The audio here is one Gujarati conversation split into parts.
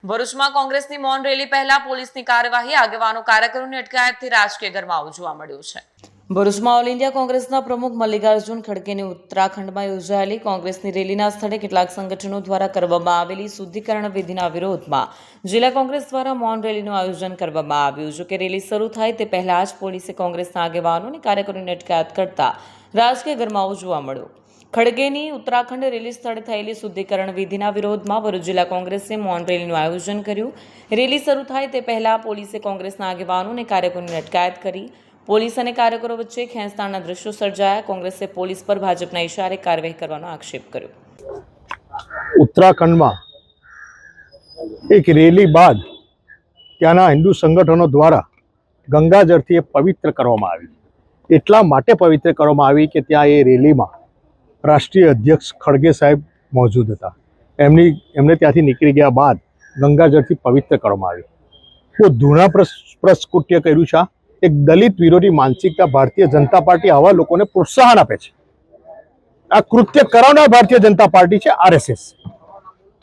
ભરૂચમાં કોંગ્રેસની મૌન રેલી પહેલા પોલીસની કાર્યવાહી, આગેવાનો કાર્યકરોની અટકાયતથી રાજકીય ગરમાવો જોવા મળ્યો છે। ભરૂચમાં ઓલ ઇન્ડિયા કોંગ્રેસના પ્રમુખ મલ્લિકાર્જુન ખડગેની ઉત્તરાખંડમાં યોજાયેલી કોંગ્રેસની રેલીના સ્થળે કેટલાક સંગઠનો દ્વારા કરવામાં આવેલી શુદ્ધિકરણ વિધિના વિરોધમાં જિલ્લા કોંગ્રેસ દ્વારા મૌન રેલીનું આયોજન કરવામાં આવ્યું। જો કે રેલી શરૂ થાય તે પહેલા જ પોલીસે કોંગ્રેસના આગેવાનો અને કાર્યકરોની અટકાયત કરતા રાજકીય ગરમાવો જોવા મળ્યો। ખડગેની ઉત્તરાખંડ રેલી સ્થળે થયેલી શુદ્ધિકરણ વિધિના વિરોધમાં ભરૂચ જિલ્લા કોંગ્રેસે મૌન રેલીનું આયોજન કર્યું। રેલી શરૂ થાય તે પહેલા પોલીસે કોંગ્રેસના આગેવાનો અને કાર્યકરોની અટકાયત કરી। પોલીસ અને કાર્યકરો વચ્ચે ખેંચતાણના દ્રશ્યો સર્જાયા। કોંગ્રેસે પોલીસ પર ભાજપના ઇશારે કાર્યવાહી કરવાનો આક્ષેપ કર્યો। ઉત્તરાખંડમાં એક રેલી બાદ ત્યાંના હિન્દુ સંગઠનો દ્વારા ગંગાજળથી પવિત્ર કરવામાં આવી। એટલા માટે પવિત્ર કરવામાં આવી કે ત્યાં એ રેલીમાં રાષ્ટ્રીય અધ્યક્ષ ખડગે સાહેબ મોજૂદ હતા। એમને ત્યાંથી નીકળી ગયા બાદ ગંગાજળથી પવિત્ર કરવામાં આવી। બહુ ધૂણાસ્પદ કૃત્ય કર્યું છે। એક દલિત વિરોધી માનસિકતા ભારતીય જનતા પાર્ટી આવા લોકોને પ્રોત્સાહન આપે છે। આ કૃત્ય કરાવનાર ભારતીય જનતા પાર્ટી છે, RSS।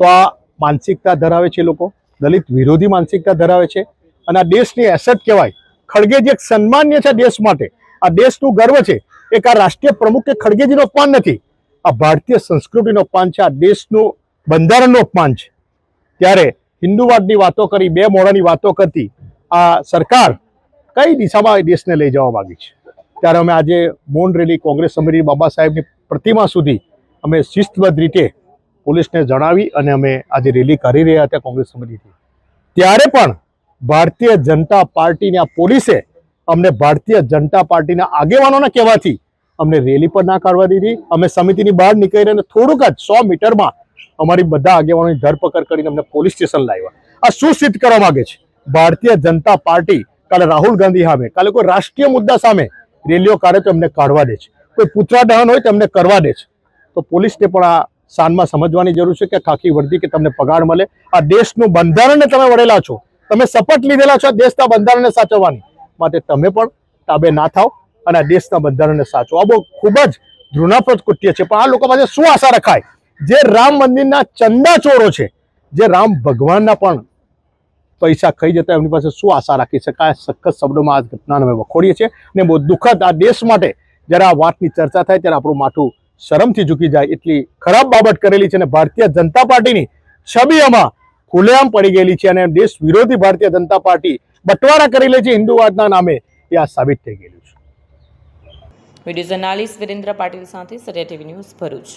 તો આ માનસિકતા ધરાવે છે, લોકો દલિત વિરોધી માનસિકતા ધરાવે છે અને આ દેશની એસેટ કહેવાય। ખડગેજી એક સન્માન્ય છે દેશ માટે, આ દેશનું ગર્વ છે। એક આ રાષ્ટ્રીય પ્રમુખ કે ખડગેજીનું અપમાન નથી, આ ભારતીય સંસ્કૃતિનું અપમાન છે, આ દેશનું બંધારણનું અપમાન છે। ત્યારે હિન્દુવાદની વાતો કરી, બે મોઢાની વાતો કરતી આ સરકાર કઈ દિશામાં દેશને લઈ જવા માંગી છે? ત્યારે અમે આજે મૌન રેલી કોંગ્રેસ સમિતિ બાબા સાહેબની પ્રતિમા સુધી અમે શિસ્તબદ્ધ રીતે પોલીસને જણાવી અને અમે આજે રેલી કરી રહ્યા હતા કોંગ્રેસ સમિતિથી। ત્યારે પણ ભારતીય જનતા પાર્ટીની આ પોલીસે અમને ભારતીય જનતા પાર્ટીના આગેવાનોના કહેવાથી અમને રેલી પર ના કાઢવા દીધી। અમે સમિતિની બહાર નીકળી અને થોડુંક જ 100 મીટરમાં અમારી બધા આગેવાનોની ધરપકડ કરીને અમને પોલીસ સ્ટેશન લાવ્યા। આ શું સિદ્ધ કરવા માંગે છે? ભારતીય જનતા પાર્ટી કાલે રાહુલ ગાંધી સામે, કાલે કોઈ રાષ્ટ્રીય મુદ્દા સામે રેલીઓ કાઢે તો એમને કાઢવા દે છે, કોઈ પુતળા દહન હોય તો એમને કરવા દે છે। તો પોલીસને પણ આ શાનમાં સમજવાની જરૂર છે કે ખાખી વર્દી કે તમને પગાર મળે। આ દેશનું બંધારણને તમે વળેલા છો, તમે શપથ લીધેલા છો દેશના બંધારણને સાચવવાની, માટે તમે પણ તાબે ના થાવ અને આ દેશના બંધારણને સાચવો। આ બહુ ખૂબ જ ધૃણાસ્પદ કૃત્ય છે, પણ આ લોકો પાસે શું આશા રખાય? જે રામ મંદિરના ચંદા ચોરો છે, જે રામ ભગવાનના પણ પૈસા ખાઈ જતા, એમની પાસે શું આશા રાખી શકાય? સખત શબ્દોમાં આ ઘટનાને અમે વખોડીએ છીએ અને બહુ દુઃખદ આ દેશ માટે જ્યારે આ વાતની ચર્ચા થાય ત્યારે આપણું માથું શરમથી ઝૂકી જાય એટલી ખરાબ બાબત કરેલી છે અને ભારતીય જનતા પાર્ટીની છબી આમાં ખુલ્લેઆમ પડી ગયેલી છે અને દેશ વિરોધી ભારતીય જનતા પાર્ટી બટવારા કરી લે છે હિન્દુવાદના નામે, એ આ સાબિત થઈ ગયેલું છે। વિડીયો જર્નાલિસ્ટ વિરેન્દ્ર પાટીલ સાથે સરિયા ટીવી ન્યૂઝ ભરૂચ।